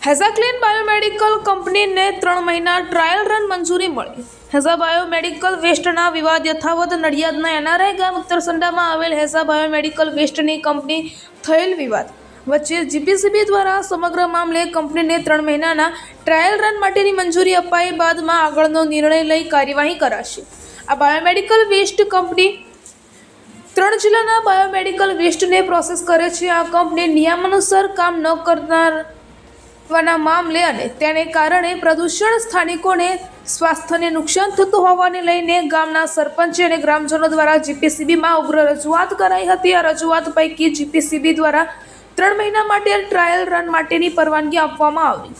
હેઝાક્લીન biomedical કંપનીને 3 મહિના trial run મંજૂરી મળી। હેઝા બાયોમેડિકલ વેસ્ટના વિવાદ યથાવત। નડિયાદના એનઆરઆઈ ગામ ઉત્તરસંડામાં આવેલ હેઝા બાયોમેડિકલ વેસ્ટની કંપની થયેલ વિવાદ વચ્ચે જીપીસીબી દ્વારા સમગ્ર મામલે કંપનીને 3 મહિનાના ટ્રાયલ રન માટેની મંજૂરી અપાઈ બાદમાં આગળનો નિર્ણય લઈ કાર્યવાહી કરાશે। આ બાયોમેડિકલ વેસ્ટ કંપની 3 જિલ્લાના બાયોમેડિકલ વેસ્ટને પ્રોસેસ કરે છે। આ કંપની નિયમાનુસાર કામ ન કરનારના મામલે અને તેને કારણે પ્રદૂષણ સ્થાનિકોને સ્વાસ્થ્યને નુકસાન થતું હોવાને લઈને ગામના સરપંચ અને ગ્રામજનો દ્વારા જીપીસીબીમાં ઉગ્ર રજૂઆત કરાઈ હતી। આ રજૂઆત પૈકી જીપીસીબી દ્વારા 3 મહિના માટે ટ્રાયલ રન માટેની પરવાનગી આપવામાં આવી।